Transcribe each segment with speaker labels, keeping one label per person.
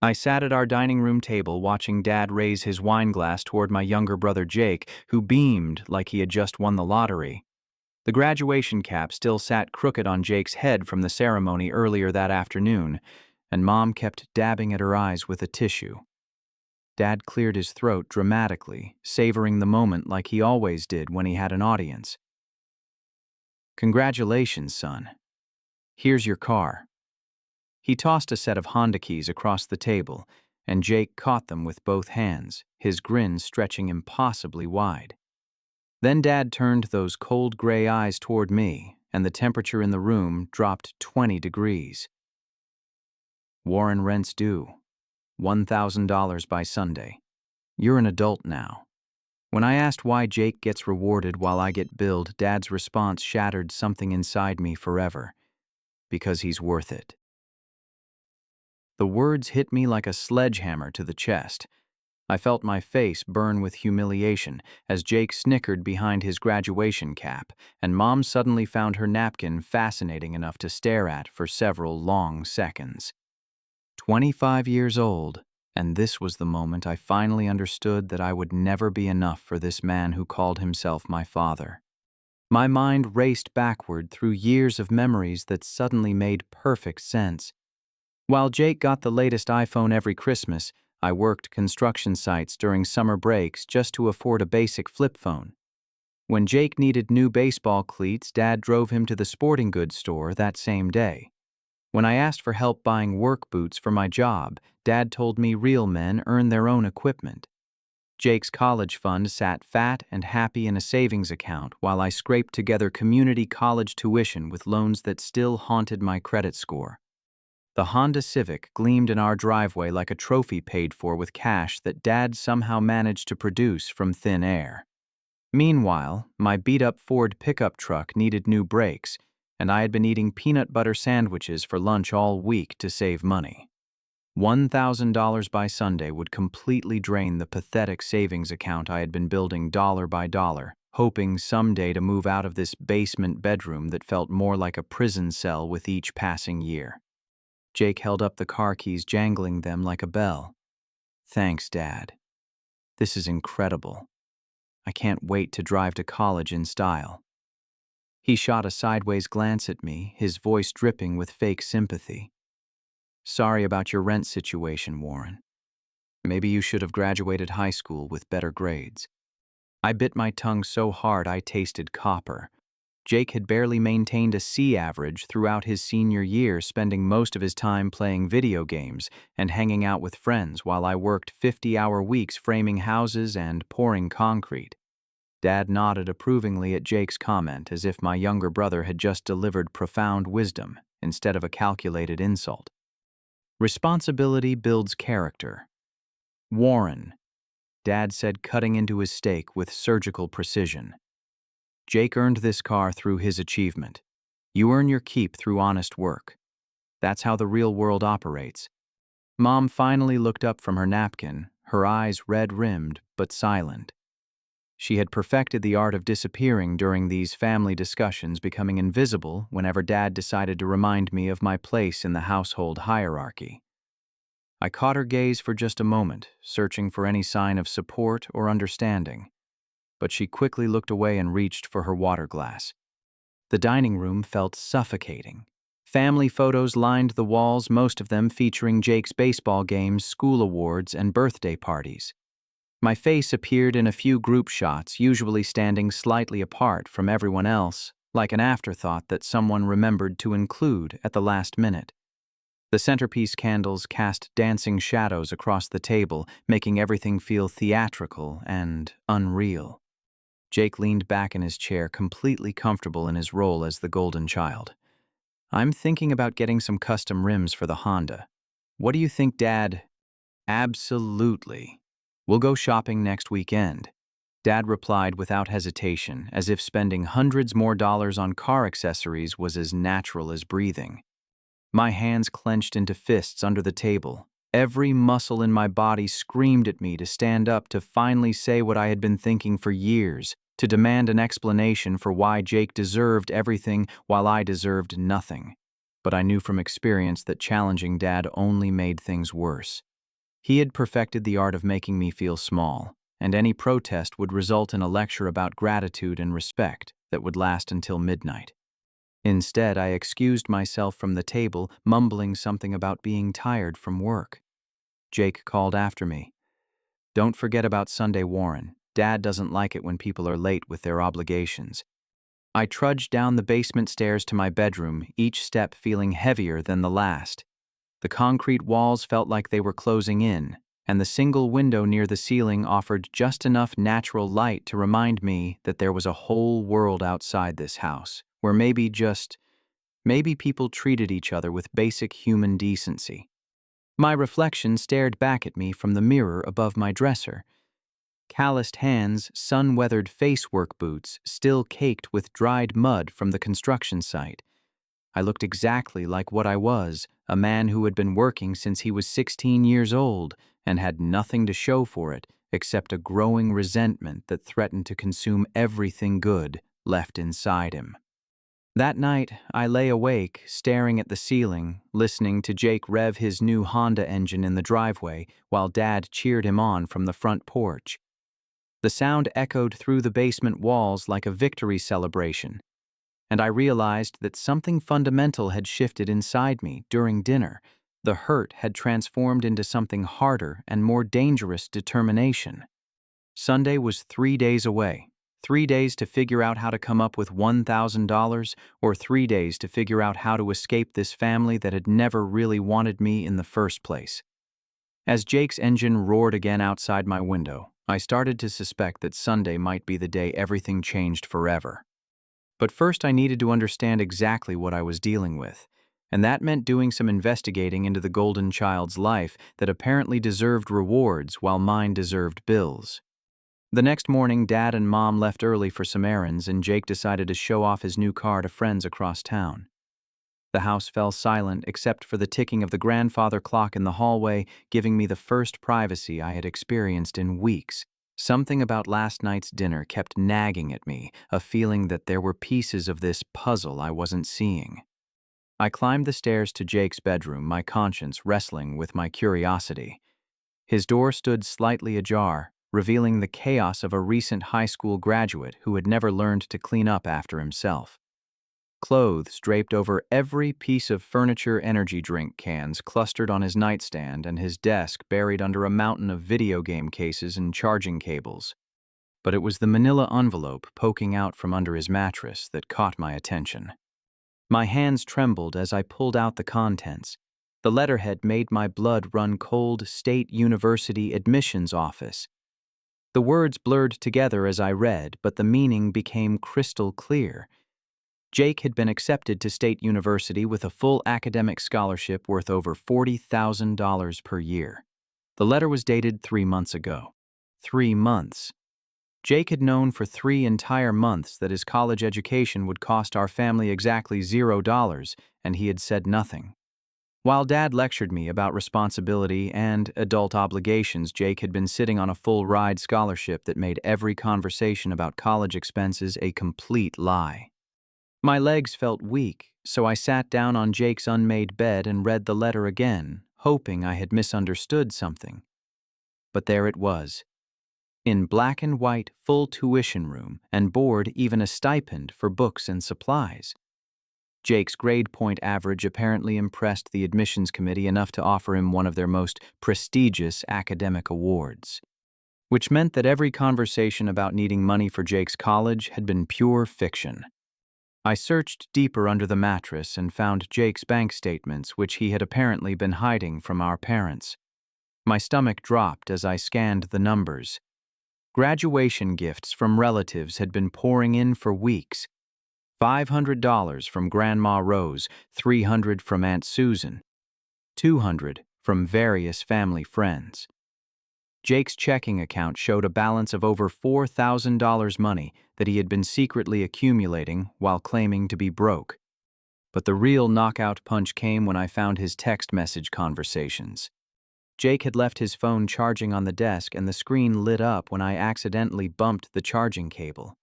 Speaker 1: I sat at our dining room table watching Dad raise his wine glass toward my younger brother Jake, who beamed like he had just won the lottery. The graduation cap still sat crooked on Jake's head from the ceremony earlier that afternoon, and Mom kept dabbing at her eyes with a tissue. Dad cleared his throat dramatically, savoring the moment like he always did when he had an audience. "Congratulations, son. Here's your car." He tossed a set of Honda keys across the table, and Jake caught them with both hands, his grin stretching impossibly wide. Then Dad turned those cold gray eyes toward me, and the temperature in the room dropped 20 degrees. "Warren, rent's due. $1,000 by Sunday. You're an adult now." When I asked why Jake gets rewarded while I get billed, Dad's response shattered something inside me forever. "Because he's worth it." The words hit me like a sledgehammer to the chest. I felt my face burn with humiliation as Jake snickered behind his graduation cap, and Mom suddenly found her napkin fascinating enough to stare at for several long seconds. 25 years old, and this was the moment I finally understood that I would never be enough for this man who called himself my father. My mind raced backward through years of memories that suddenly made perfect sense. While Jake got the latest iPhone every Christmas, I worked construction sites during summer breaks just to afford a basic flip phone. When Jake needed new baseball cleats, Dad drove him to the sporting goods store that same day. When I asked for help buying work boots for my job, Dad told me real men earn their own equipment. Jake's college fund sat fat and happy in a savings account while I scraped together community college tuition with loans that still haunted my credit score. The Honda Civic gleamed in our driveway like a trophy paid for with cash that Dad somehow managed to produce from thin air. Meanwhile, my beat-up Ford pickup truck needed new brakes, and I had been eating peanut butter sandwiches for lunch all week to save money. $1,000 by Sunday would completely drain the pathetic savings account I had been building dollar by dollar, hoping someday to move out of this basement bedroom that felt more like a prison cell with each passing year. Jake held up the car keys, jangling them like a bell. "Thanks, Dad. This is incredible. I can't wait to drive to college in style." He shot a sideways glance at me, his voice dripping with fake sympathy. "Sorry about your rent situation, Warren. Maybe you should have graduated high school with better grades." I bit my tongue so hard I tasted copper. Jake had barely maintained a C average throughout his senior year, spending most of his time playing video games and hanging out with friends while I worked 50-hour weeks framing houses and pouring concrete. Dad nodded approvingly at Jake's comment, as if my younger brother had just delivered profound wisdom instead of a calculated insult. "Responsibility builds character. Warren," Dad said, cutting into his steak with surgical precision. "Jake earned this car through his achievement. You earn your keep through honest work. That's how the real world operates." Mom finally looked up from her napkin, her eyes red-rimmed but silent. She had perfected the art of disappearing during these family discussions, becoming invisible whenever Dad decided to remind me of my place in the household hierarchy. I caught her gaze for just a moment, searching for any sign of support or understanding, but she quickly looked away and reached for her water glass. The dining room felt suffocating. Family photos lined the walls, most of them featuring Jake's baseball games, school awards, and birthday parties. My face appeared in a few group shots, usually standing slightly apart from everyone else, like an afterthought that someone remembered to include at the last minute. The centerpiece candles cast dancing shadows across the table, making everything feel theatrical and unreal. Jake leaned back in his chair, completely comfortable in his role as the golden child. "I'm thinking about getting some custom rims for the Honda. What do you think, Dad?" "Absolutely. We'll go shopping next weekend," Dad replied without hesitation, as if spending hundreds more dollars on car accessories was as natural as breathing. My hands clenched into fists under the table. Every muscle in my body screamed at me to stand up, to finally say what I had been thinking for years, to demand an explanation for why Jake deserved everything while I deserved nothing. But I knew from experience that challenging Dad only made things worse. He had perfected the art of making me feel small, and any protest would result in a lecture about gratitude and respect that would last until midnight. Instead, I excused myself from the table, mumbling something about being tired from work. Jake called after me. "Don't forget about Sunday, Warren. Dad doesn't like it when people are late with their obligations." I trudged down the basement stairs to my bedroom, each step feeling heavier than the last. The concrete walls felt like they were closing in, and the single window near the ceiling offered just enough natural light to remind me that there was a whole world outside this house, where maybe people treated each other with basic human decency. My reflection stared back at me from the mirror above my dresser. Calloused hands, sun-weathered face-work boots, still caked with dried mud from the construction site. I looked exactly like what I was, a man who had been working since he was 16 years old and had nothing to show for it except a growing resentment that threatened to consume everything good left inside him. That night, I lay awake, staring at the ceiling, listening to Jake rev his new Honda engine in the driveway while Dad cheered him on from the front porch. The sound echoed through the basement walls like a victory celebration, and I realized that something fundamental had shifted inside me during dinner. The hurt had transformed into something harder and more dangerous: determination. Sunday was 3 days away. 3 days to figure out how to come up with $1,000, or 3 days to figure out how to escape this family that had never really wanted me in the first place. As Jake's engine roared again outside my window, I started to suspect that Sunday might be the day everything changed forever. But first I needed to understand exactly what I was dealing with, and that meant doing some investigating into the golden child's life that apparently deserved rewards while mine deserved bills. The next morning, Dad and Mom left early for some errands, and Jake decided to show off his new car to friends across town. The house fell silent except for the ticking of the grandfather clock in the hallway, giving me the first privacy I had experienced in weeks. Something about last night's dinner kept nagging at me, a feeling that there were pieces of this puzzle I wasn't seeing. I climbed the stairs to Jake's bedroom, my conscience wrestling with my curiosity. His door stood slightly ajar, revealing the chaos of a recent high school graduate who had never learned to clean up after himself. Clothes draped over every piece of furniture, energy drink cans clustered on his nightstand, and his desk buried under a mountain of video game cases and charging cables. But it was the manila envelope poking out from under his mattress that caught my attention. My hands trembled as I pulled out the contents. The letterhead made my blood run cold: State University Admissions Office. The words blurred together as I read, but the meaning became crystal clear. Jake had been accepted to State University with a full academic scholarship worth over $40,000 per year. The letter was dated 3 months ago. 3 months. Jake had known for 3 entire months that his college education would cost our family exactly $0, and he had said nothing. While Dad lectured me about responsibility and adult obligations, Jake had been sitting on a full-ride scholarship that made every conversation about college expenses a complete lie. My legs felt weak, so I sat down on Jake's unmade bed and read the letter again, hoping I had misunderstood something. But there it was. In black and white, full tuition room and board, even a stipend for books and supplies. Jake's grade point average apparently impressed the admissions committee enough to offer him one of their most prestigious academic awards, which meant that every conversation about needing money for Jake's college had been pure fiction. I searched deeper under the mattress and found Jake's bank statements, which he had apparently been hiding from our parents. My stomach dropped as I scanned the numbers. Graduation gifts from relatives had been pouring in for weeks. $500 from Grandma Rose, $300 from Aunt Susan, $200 from various family friends. Jake's checking account showed a balance of over $4,000 money that he had been secretly accumulating while claiming to be broke. But the real knockout punch came when I found his text message conversations. Jake had left his phone charging on the desk, and the screen lit up when I accidentally bumped the charging cable.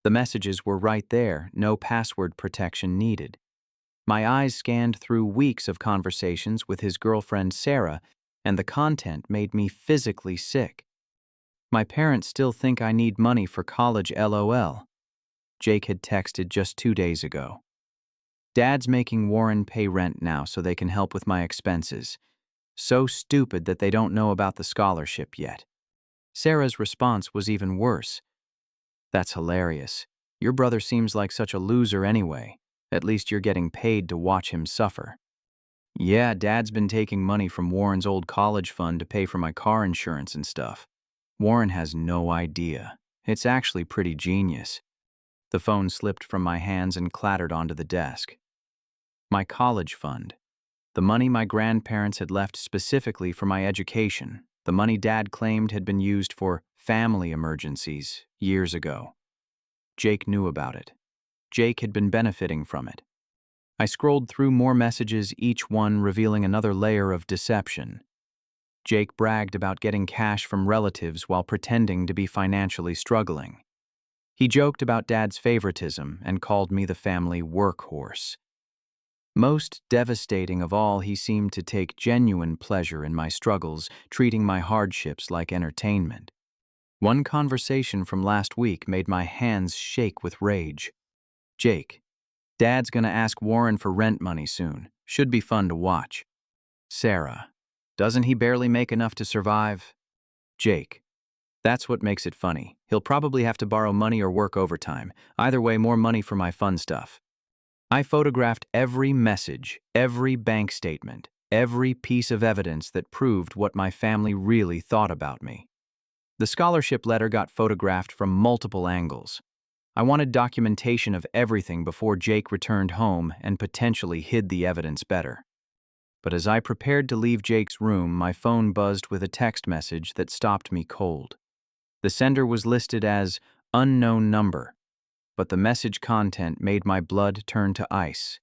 Speaker 1: The messages were right there, no password protection needed. My eyes scanned through weeks of conversations with his girlfriend Sarah, and the content made me physically sick. My parents still think I need money for college LOL. Jake had texted just 2 days ago. Dad's making Warren pay rent now so they can help with my expenses. So stupid that they don't know about the scholarship yet. Sarah's response was even worse. That's hilarious. Your brother seems like such a loser anyway. At least you're getting paid to watch him suffer. Yeah, Dad's been taking money from Warren's old college fund to pay for my car insurance and stuff. Warren has no idea. It's actually pretty genius. The phone slipped from my hands and clattered onto the desk. My college fund. The money my grandparents had left specifically for my education. The money Dad claimed had been used for family emergencies years ago. Jake knew about it. Jake had been benefiting from it. I scrolled through more messages, each one revealing another layer of deception. Jake bragged about getting cash from relatives while pretending to be financially struggling. He joked about Dad's favoritism and called me the family workhorse. Most devastating of all, he seemed to take genuine pleasure in my struggles, treating my hardships like entertainment. One conversation from last week made my hands shake with rage. Jake, Dad's gonna ask Warren for rent money soon. Should be fun to watch. Sarah, doesn't he barely make enough to survive? Jake, that's what makes it funny. He'll probably have to borrow money or work overtime. Either way, more money for my fun stuff. I photographed every message, every bank statement, every piece of evidence that proved what my family really thought about me. The scholarship letter got photographed from multiple angles. I wanted documentation of everything before Jake returned home and potentially hid the evidence better. But as I prepared to leave Jake's room, my phone buzzed with a text message that stopped me cold. The sender was listed as unknown number, but the message content made my blood turn to ice.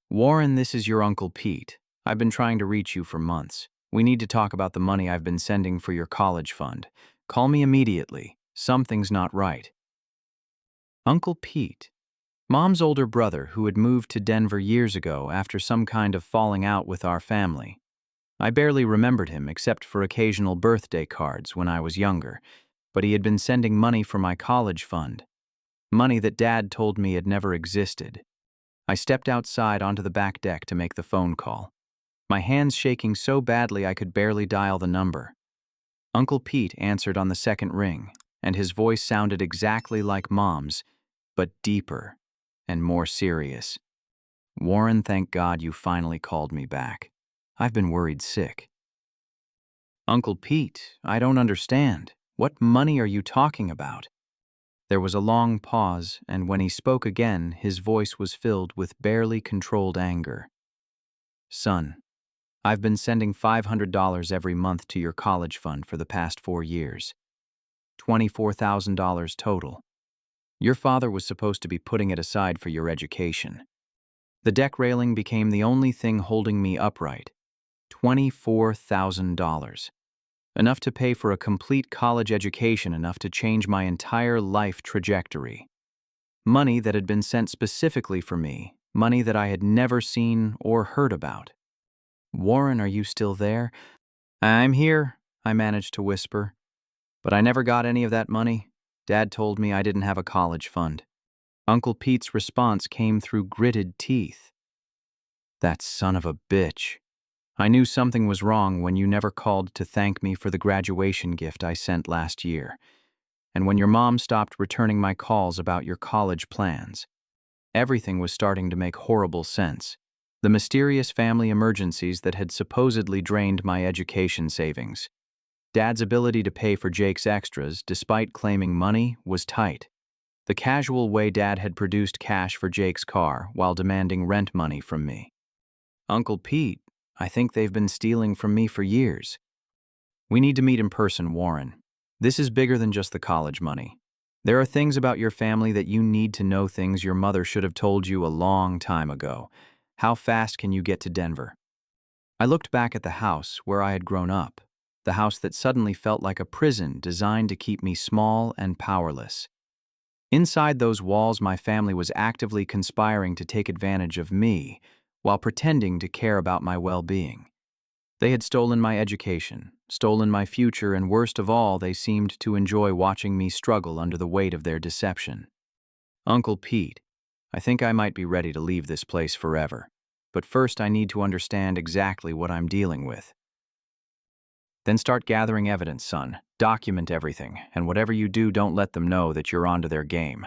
Speaker 1: Warren, this is your Uncle Pete. I've been trying to reach you for months. We need to talk about the money I've been sending for your college fund. Call me immediately. Something's not right. Uncle Pete, Mom's older brother who had moved to Denver years ago after some kind of falling out with our family. I barely remembered him except for occasional birthday cards when I was younger, but he had been sending money for my college fund. Money that Dad told me had never existed. I stepped outside onto the back deck to make the phone call, my hands shaking so badly I could barely dial the number. Uncle Pete answered on the second ring, and his voice sounded exactly like Mom's, but deeper and more serious. Warren, thank God you finally called me back. I've been worried sick. Uncle Pete, I don't understand. What money are you talking about? There was a long pause, and when he spoke again, his voice was filled with barely controlled anger. Son, I've been sending $500 every month to your college fund for the past 4 years. $24,000 total. Your father was supposed to be putting it aside for your education. The deck railing became the only thing holding me upright. $24,000. Enough to pay for a complete college education, enough to change my entire life trajectory. Money that had been sent specifically for me, money that I had never seen or heard about. Warren, are you still there? I'm here, I managed to whisper. But I never got any of that money. Dad told me I didn't have a college fund. Uncle Pete's response came through gritted teeth. That son of a bitch. I knew something was wrong when you never called to thank me for the graduation gift I sent last year, and when your mom stopped returning my calls about your college plans. Everything was starting to make horrible sense. The mysterious family emergencies that had supposedly drained my education savings. Dad's ability to pay for Jake's extras, despite claiming money, was tight. The casual way Dad had produced cash for Jake's car while demanding rent money from me. Uncle Pete, I think they've been stealing from me for years. We need to meet in person, Warren. This is bigger than just the college money. There are things about your family that you need to know, things your mother should have told you a long time ago. How fast can you get to Denver? I looked back at the house where I had grown up, the house that suddenly felt like a prison designed to keep me small and powerless. Inside those walls, my family was actively conspiring to take advantage of me while pretending to care about my well-being. They had stolen my education, stolen my future, and worst of all, they seemed to enjoy watching me struggle under the weight of their deception. Uncle Pete, I think I might be ready to leave this place forever, but first I need to understand exactly what I'm dealing with. Then start gathering evidence, son. Document everything, and whatever you do, don't let them know that you're onto their game.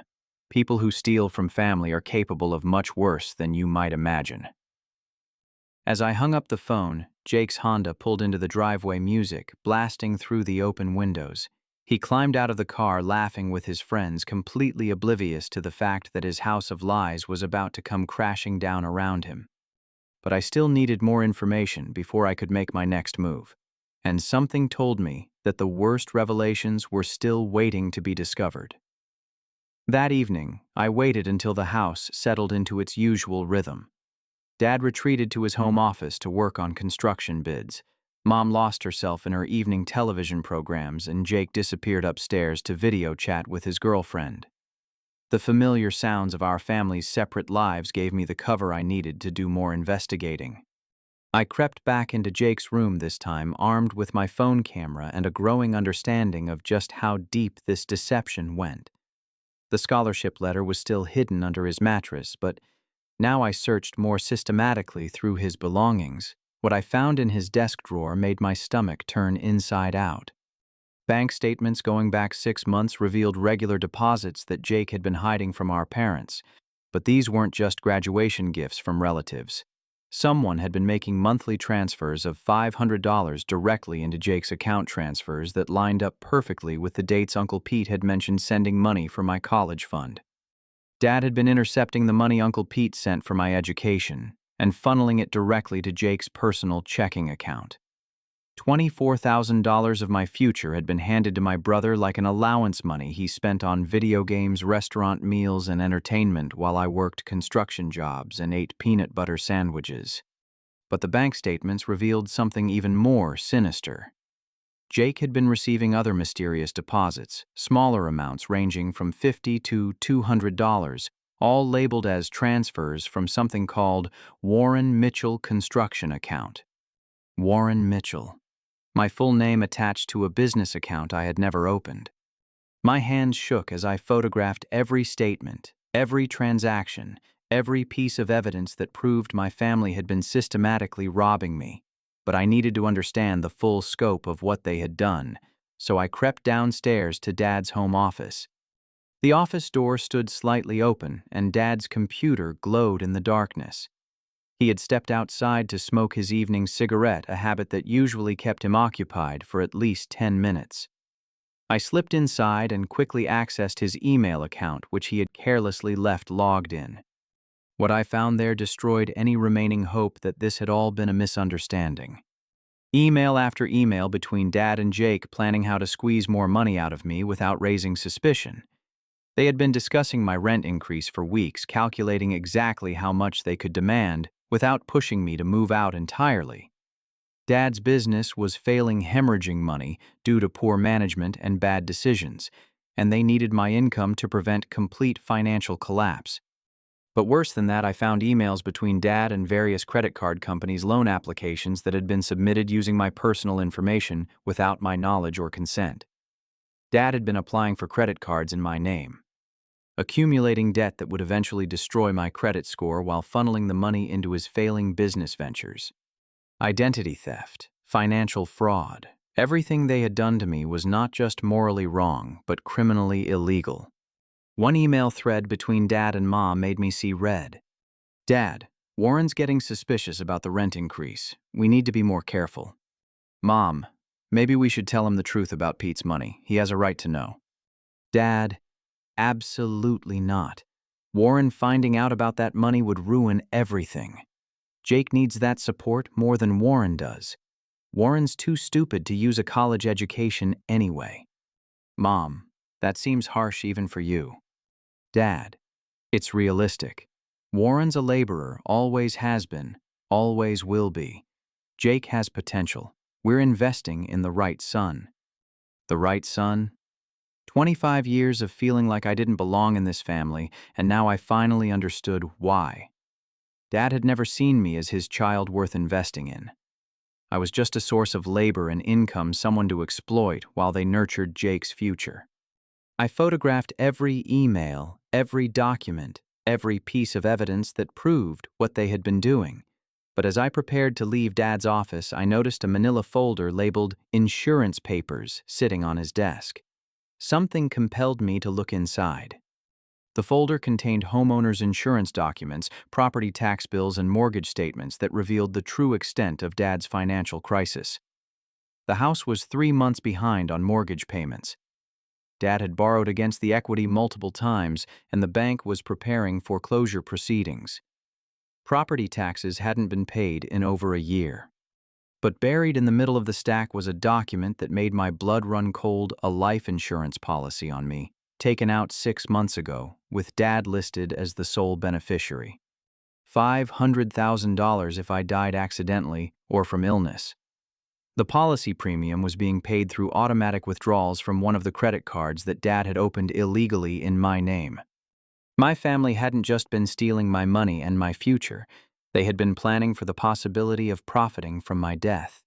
Speaker 1: People who steal from family are capable of much worse than you might imagine. As I hung up the phone, Jake's Honda pulled into the driveway, music blasting through the open windows. He climbed out of the car laughing with his friends, completely oblivious to the fact that his house of lies was about to come crashing down around him. But I still needed more information before I could make my next move. And something told me that the worst revelations were still waiting to be discovered. That evening, I waited until the house settled into its usual rhythm. Dad retreated to his home office to work on construction bids. Mom lost herself in her evening television programs, and Jake disappeared upstairs to video chat with his girlfriend. The familiar sounds of our family's separate lives gave me the cover I needed to do more investigating. I crept back into Jake's room this time, armed with my phone camera and a growing understanding of just how deep this deception went. The scholarship letter was still hidden under his mattress, but now I searched more systematically through his belongings. What I found in his desk drawer made my stomach turn inside out. Bank statements going back 6 months revealed regular deposits that Jake had been hiding from our parents, but these weren't just graduation gifts from relatives. Someone had been making monthly transfers of $500 directly into Jake's account, transfers that lined up perfectly with the dates Uncle Pete had mentioned sending money for my college fund. Dad had been intercepting the money Uncle Pete sent for my education and funneling it directly to Jake's personal checking account. $24,000 of my future had been handed to my brother like an allowance money he spent on video games, restaurant meals, and entertainment while I worked construction jobs and ate peanut butter sandwiches. But the bank statements revealed something even more sinister. Jake had been receiving other mysterious deposits, smaller amounts ranging from $50 to $200, all labeled as transfers from something called Warren Mitchell Construction Account. Warren Mitchell. My full name attached to a business account I had never opened. My hands shook as I photographed every statement, every transaction, every piece of evidence that proved my family had been systematically robbing me. But I needed to understand the full scope of what they had done, so I crept downstairs to Dad's home office. The office door stood slightly open, and Dad's computer glowed in the darkness. He had stepped outside to smoke his evening cigarette, a habit that usually kept him occupied for at least 10 minutes. I slipped inside and quickly accessed his email account, which he had carelessly left logged in. What I found there destroyed any remaining hope that this had all been a misunderstanding. Email after email between Dad and Jake planning how to squeeze more money out of me without raising suspicion. They had been discussing my rent increase for weeks, calculating exactly how much they could demand without pushing me to move out entirely. Dad's business was failing, hemorrhaging money due to poor management and bad decisions, and they needed my income to prevent complete financial collapse. But worse than that, I found emails between Dad and various credit card companies' loan applications that had been submitted using my personal information without my knowledge or consent. Dad had been applying for credit cards in my name, accumulating debt that would eventually destroy my credit score while funneling the money into his failing business ventures. Identity theft, financial fraud, everything they had done to me was not just morally wrong, but criminally illegal. One email thread between Dad and Mom made me see red. Dad, Warren's getting suspicious about the rent increase. We need to be more careful. Mom, maybe we should tell him the truth about Pete's money. He has a right to know. Dad, absolutely not. Warren finding out about that money would ruin everything. Jake needs that support more than Warren does. Warren's too stupid to use a college education anyway. Mom, that seems harsh even for you. Dad, it's realistic. Warren's a laborer, always has been, always will be. Jake has potential. We're investing in the right son. The right son? 25 years of feeling like I didn't belong in this family, and now I finally understood why. Dad had never seen me as his child worth investing in. I was just a source of labor and income, someone to exploit while they nurtured Jake's future. I photographed every email, every document, every piece of evidence that proved what they had been doing. But as I prepared to leave Dad's office, I noticed a manila folder labeled insurance papers sitting on his desk. Something compelled me to look inside. The folder contained homeowners' insurance documents, property tax bills, and mortgage statements that revealed the true extent of Dad's financial crisis. The house was 3 months behind on mortgage payments. Dad had borrowed against the equity multiple times, and the bank was preparing foreclosure proceedings. Property taxes hadn't been paid in over a year. But buried in the middle of the stack was a document that made my blood run cold: a life insurance policy on me, taken out 6 months ago, with Dad listed as the sole beneficiary. $500,000 if I died accidentally or from illness. The policy premium was being paid through automatic withdrawals from one of the credit cards that Dad had opened illegally in my name. My family hadn't just been stealing my money and my future, they had been planning for the possibility of profiting from my death.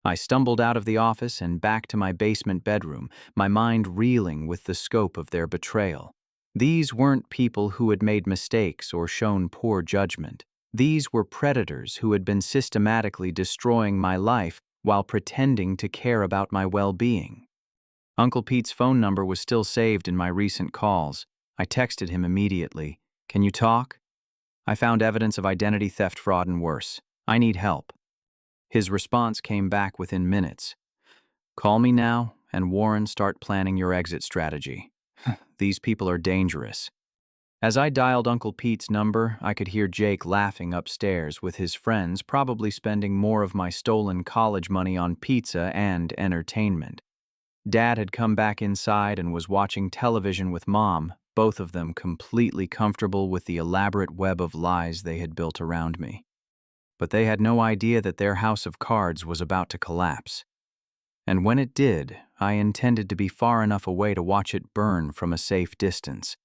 Speaker 1: I stumbled out of the office and back to my basement bedroom, my mind reeling with the scope of their betrayal. These weren't people who had made mistakes or shown poor judgment. These were predators who had been systematically destroying my life while pretending to care about my well-being. Uncle Pete's phone number was still saved in my recent calls. I texted him immediately. "Can you talk? I found evidence of identity theft, fraud, and worse. I need help." His response came back within minutes. "Call me now, and Warren, start planning your exit strategy. These people are dangerous." As I dialed Uncle Pete's number, I could hear Jake laughing upstairs with his friends, probably spending more of my stolen college money on pizza and entertainment. Dad had come back inside and was watching television with Mom, both of them completely comfortable with the elaborate web of lies they had built around me. But they had no idea that their house of cards was about to collapse. And when it did, I intended to be far enough away to watch it burn from a safe distance.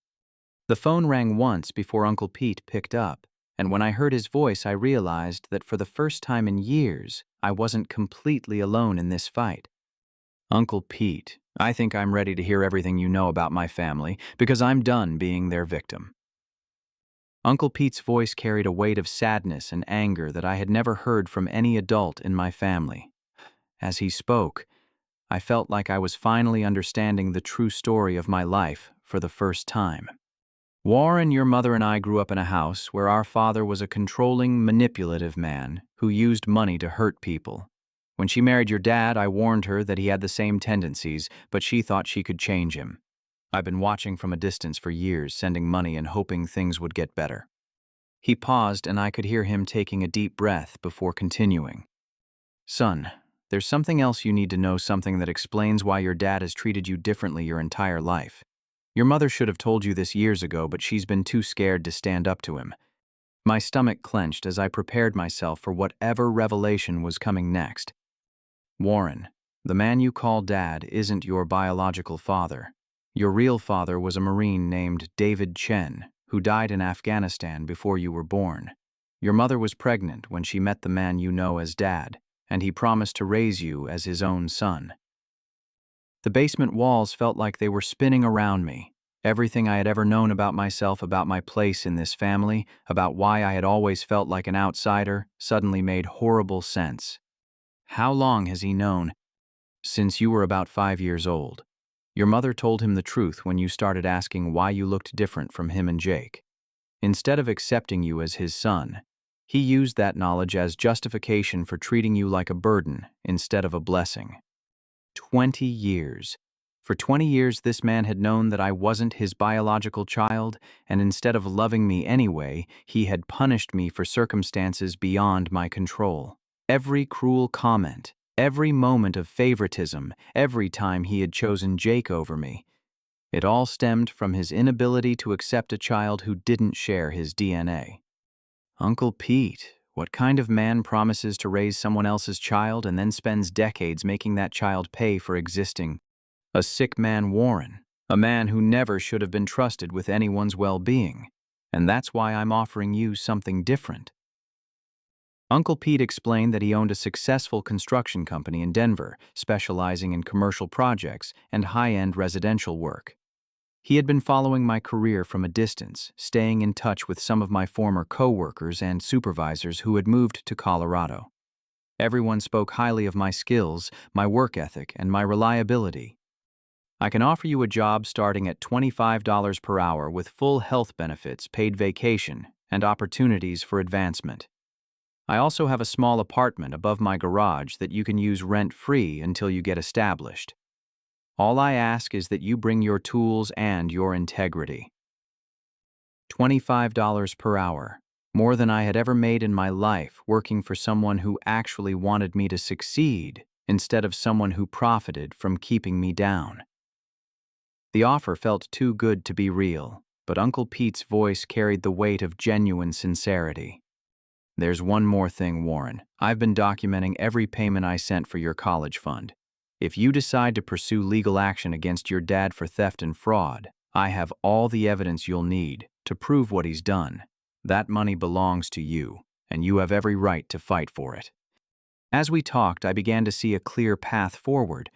Speaker 1: The phone rang once before Uncle Pete picked up, and when I heard his voice, I realized that for the first time in years, I wasn't completely alone in this fight. "Uncle Pete, I think I'm ready to hear everything you know about my family, because I'm done being their victim." Uncle Pete's voice carried a weight of sadness and anger that I had never heard from any adult in my family. As he spoke, I felt like I was finally understanding the true story of my life for the first time. "Warren, your mother and I grew up in a house where our father was a controlling, manipulative man who used money to hurt people. When she married your dad, I warned her that he had the same tendencies, but she thought she could change him. I've been watching from a distance for years, sending money and hoping things would get better." He paused, and I could hear him taking a deep breath before continuing. "Son, there's something else you need to know, something that explains why your dad has treated you differently your entire life. Your mother should have told you this years ago, but she's been too scared to stand up to him." My stomach clenched as I prepared myself for whatever revelation was coming next. "Warren, the man you call Dad isn't your biological father. Your real father was a Marine named David Chen, who died in Afghanistan before you were born. Your mother was pregnant when she met the man you know as Dad, and he promised to raise you as his own son." The basement walls felt like they were spinning around me. Everything I had ever known about myself, about my place in this family, about why I had always felt like an outsider, suddenly made horrible sense. "How long has he known?" "Since you were about 5 years old. Your mother told him the truth when you started asking why you looked different from him and Jake. Instead of accepting you as his son, he used that knowledge as justification for treating you like a burden instead of a blessing. 20 years. For 20 years, this man had known that I wasn't his biological child, and instead of loving me anyway, he had punished me for circumstances beyond my control. Every cruel comment, every moment of favoritism, every time he had chosen Jake over me, it all stemmed from his inability to accept a child who didn't share his DNA. Uncle Pete, what kind of man promises to raise someone else's child and then spends decades making that child pay for existing? A sick man, Warren, a man who never should have been trusted with anyone's well-being. And that's why I'm offering you something different. Uncle Pete explained that he owned a successful construction company in Denver, specializing in commercial projects and high-end residential work. He had been following my career from a distance, staying in touch with some of my former coworkers and supervisors who had moved to Colorado. Everyone spoke highly of my skills, my work ethic, and my reliability. "I can offer you a job starting at $25 per hour with full health benefits, paid vacation, and opportunities for advancement. I also have a small apartment above my garage that you can use rent-free until you get established. All I ask is that you bring your tools and your integrity." $25 per hour, more than I had ever made in my life, working for someone who actually wanted me to succeed instead of someone who profited from keeping me down. The offer felt too good to be real, but Uncle Pete's voice carried the weight of genuine sincerity. "There's one more thing, Warren. I've been documenting every payment I sent for your college fund. If you decide to pursue legal action against your dad for theft and fraud, I have all the evidence you'll need to prove what he's done. That money belongs to you, and you have every right to fight for it." As we talked, I began to see a clear path forward.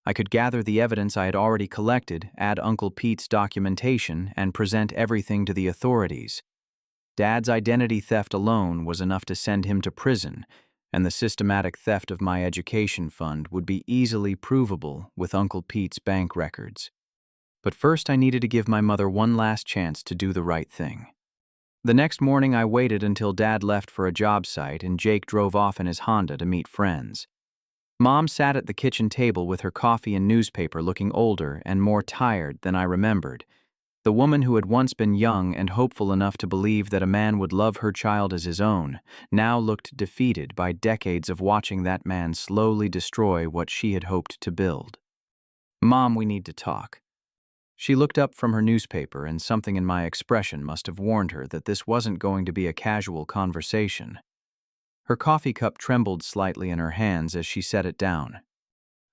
Speaker 1: I could gather the evidence I had already collected, add Uncle Pete's documentation, and present everything to the authorities. Dad's identity theft alone was enough to send him to prison, and the systematic theft of my education fund would be easily provable with Uncle Pete's bank records. But first I needed to give my mother one last chance to do the right thing. The next morning I waited until Dad left for a job site and Jake drove off in his Honda to meet friends. Mom sat at the kitchen table with her coffee and newspaper, looking older and more tired than I remembered. The woman who had once been young and hopeful enough to believe that a man would love her child as his own, now looked defeated by decades of watching that man slowly destroy what she had hoped to build. "Mom, we need to talk." She looked up from her newspaper, and something in my expression must have warned her that this wasn't going to be a casual conversation. Her coffee cup trembled slightly in her hands as she set it down.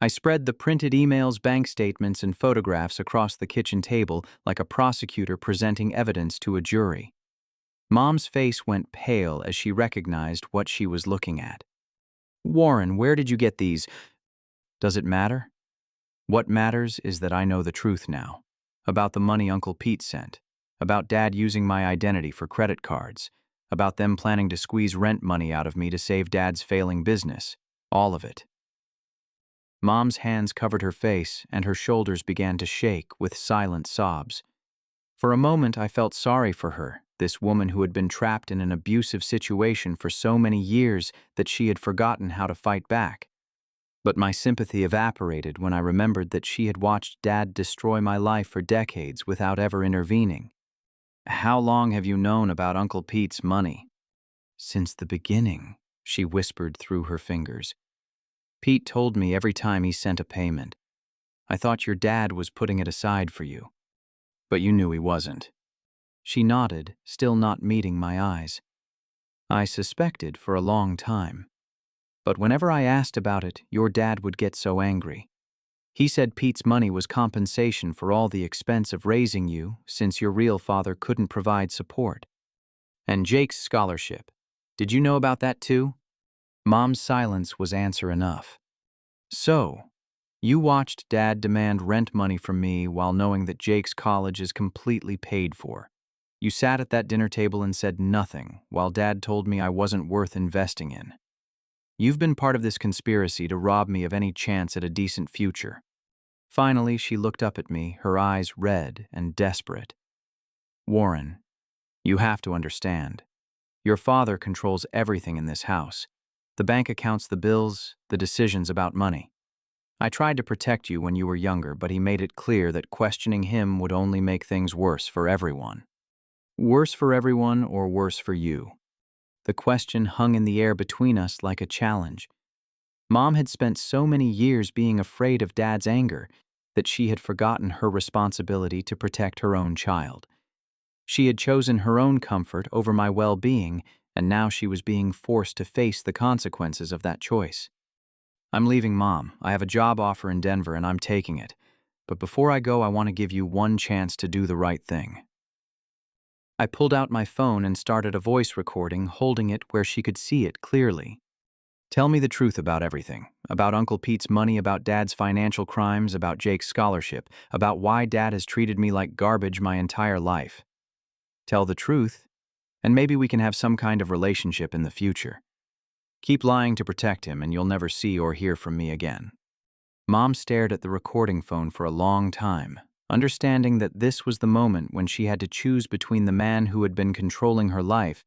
Speaker 1: I spread the printed emails, bank statements, and photographs across the kitchen table like a prosecutor presenting evidence to a jury. Mom's face went pale as she recognized what she was looking at. "Warren, where did you get these?" "Does it matter? What matters is that I know the truth now. About the money Uncle Pete sent. About Dad using my identity for credit cards. About them planning to squeeze rent money out of me to save Dad's failing business. All of it." Mom's hands covered her face, and her shoulders began to shake with silent sobs. For a moment I felt sorry for her, this woman who had been trapped in an abusive situation for so many years that she had forgotten how to fight back. But my sympathy evaporated when I remembered that she had watched Dad destroy my life for decades without ever intervening. "How long have you known about Uncle Pete's money?" "Since the beginning," she whispered through her fingers. "Pete told me every time he sent a payment. I thought your dad was putting it aside for you. But you knew he wasn't." She nodded, still not meeting my eyes. "I suspected for a long time. But whenever I asked about it, your dad would get so angry. He said Pete's money was compensation for all the expense of raising you, since your real father couldn't provide support. And Jake's scholarship. Did you know about that too?" Mom's silence was answer enough. "So, you watched Dad demand rent money from me while knowing that Jake's college is completely paid for. You sat at that dinner table and said nothing while Dad told me I wasn't worth investing in. You've been part of this conspiracy to rob me of any chance at a decent future." Finally, she looked up at me, her eyes red and desperate. "Warren, you have to understand. Your father controls everything in this house. The bank accounts, the bills, the decisions about money. I tried to protect you when you were younger, but he made it clear that questioning him would only make things worse for everyone. Worse for everyone or worse for you?" The question hung in the air between us like a challenge. Mom had spent so many years being afraid of Dad's anger that she had forgotten her responsibility to protect her own child. She had chosen her own comfort over my well-being, and now she was being forced to face the consequences of that choice. "I'm leaving, Mom. I have a job offer in Denver and I'm taking it. But before I go, I want to give you one chance to do the right thing." I pulled out my phone and started a voice recording, holding it where she could see it clearly. Tell me the truth about everything. About Uncle Pete's money, about Dad's financial crimes, about Jake's scholarship, about why Dad has treated me like garbage my entire life. Tell the truth, and maybe we can have some kind of relationship in the future. Keep lying to protect him, and you'll never see or hear from me again. Mom stared at the recording phone for a long time, understanding that this was the moment when she had to choose between the man who had been controlling her life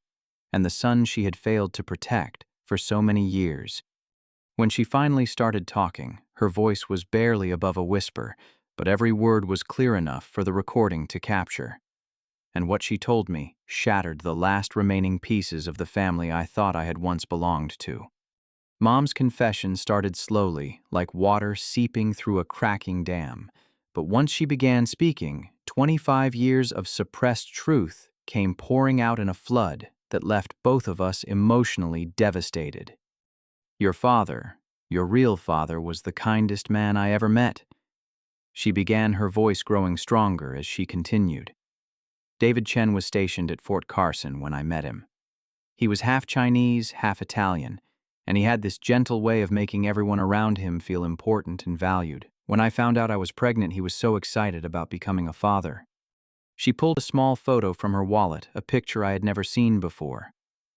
Speaker 1: and the son she had failed to protect for so many years. When she finally started talking, her voice was barely above a whisper, but every word was clear enough for the recording to capture. And what she told me shattered the last remaining pieces of the family I thought I had once belonged to. Mom's confession started slowly, like water seeping through a cracking dam. But once she began speaking, 25 years of suppressed truth came pouring out in a flood that left both of us emotionally devastated. Your father, your real father, was the kindest man I ever met. She began, her voice growing stronger as she continued. David Chen was stationed at Fort Carson when I met him. He was half Chinese, half Italian, and he had this gentle way of making everyone around him feel important and valued. When I found out I was pregnant, he was so excited about becoming a father. She pulled a small photo from her wallet, a picture I had never seen before.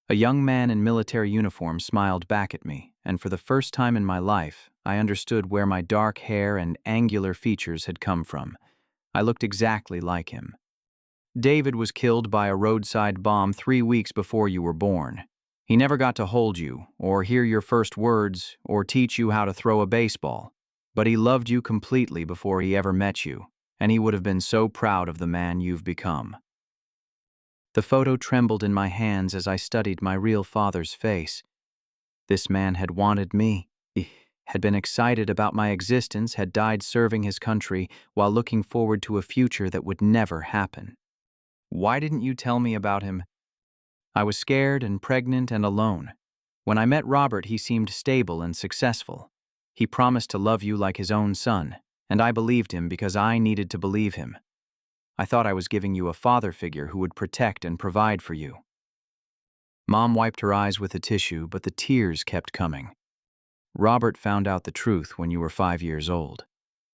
Speaker 1: A young man in military uniform smiled back at me, and for the first time in my life, I understood where my dark hair and angular features had come from. I looked exactly like him. David was killed by a roadside bomb 3 weeks before you were born. He never got to hold you, or hear your first words, or teach you how to throw a baseball. But he loved you completely before he ever met you, and he would have been so proud of the man you've become. The photo trembled in my hands as I studied my real father's face. This man had wanted me. He had been excited about my existence, had died serving his country while looking forward to a future that would never happen. Why didn't you tell me about him? I was scared and pregnant and alone. When I met Robert, he seemed stable and successful. He promised to love you like his own son, and I believed him because I needed to believe him. I thought I was giving you a father figure who would protect and provide for you. Mom wiped her eyes with a tissue, but the tears kept coming. Robert found out the truth when you were 5 years old.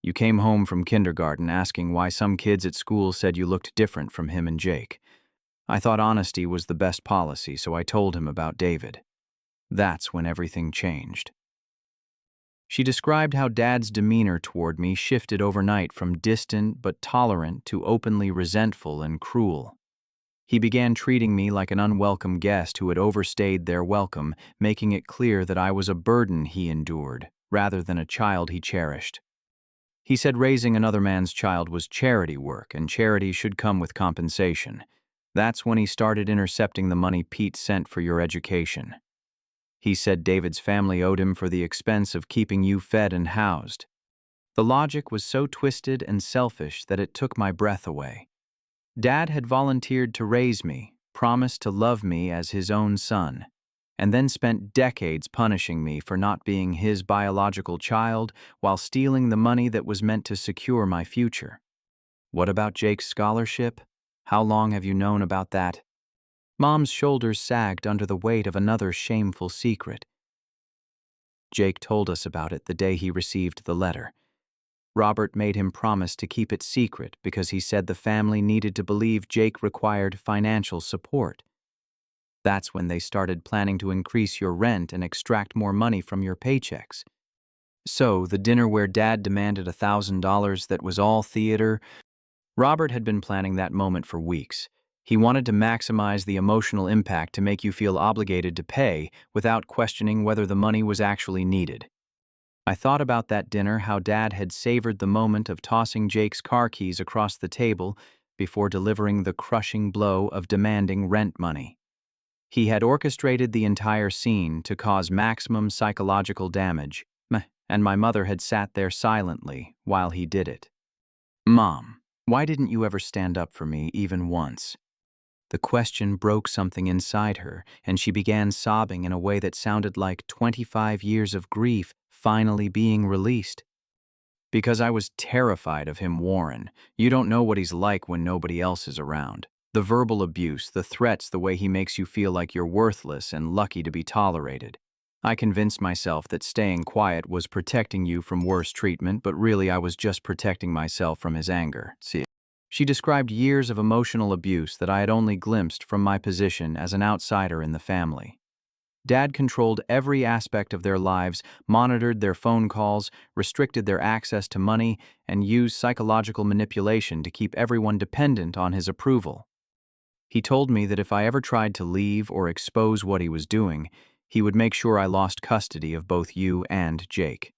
Speaker 1: You came home from kindergarten asking why some kids at school said you looked different from him and Jake. I thought honesty was the best policy, so I told him about David. That's when everything changed. She described how Dad's demeanor toward me shifted overnight from distant but tolerant to openly resentful and cruel. He began treating me like an unwelcome guest who had overstayed their welcome, making it clear that I was a burden he endured, rather than a child he cherished. He said raising another man's child was charity work, and charity should come with compensation. That's when he started intercepting the money Pete sent for your education. He said David's family owed him for the expense of keeping you fed and housed. The logic was so twisted and selfish that it took my breath away. Dad had volunteered to raise me, promised to love me as his own son, and then spent decades punishing me for not being his biological child while stealing the money that was meant to secure my future. What about Jake's scholarship? How long have you known about that? Mom's shoulders sagged under the weight of another shameful secret. Jake told us about it the day he received the letter. Robert made him promise to keep it secret because he said the family needed to believe Jake required financial support. That's when they started planning to increase your rent and extract more money from your paychecks. So, the dinner where Dad demanded $1,000 that was all theater. Robert had been planning that moment for weeks. He wanted to maximize the emotional impact to make you feel obligated to pay without questioning whether the money was actually needed. I thought about that dinner, how Dad had savored the moment of tossing Jake's car keys across the table before delivering the crushing blow of demanding rent money. He had orchestrated the entire scene to cause maximum psychological damage, and my mother had sat there silently while he did it. Mom, why didn't you ever stand up for me even once? The question broke something inside her, and she began sobbing in a way that sounded like 25 years of grief finally being released. Because I was terrified of him, Warren. You don't know what he's like when nobody else is around. The verbal abuse, the threats, the way he makes you feel like you're worthless and lucky to be tolerated. I convinced myself that staying quiet was protecting you from worse treatment, but really I was just protecting myself from his anger. See, she described years of emotional abuse that I had only glimpsed from my position as an outsider in the family. Dad controlled every aspect of their lives, monitored their phone calls, restricted their access to money, and used psychological manipulation to keep everyone dependent on his approval. He told me that if I ever tried to leave or expose what he was doing, he would make sure I lost custody of both you and Jake.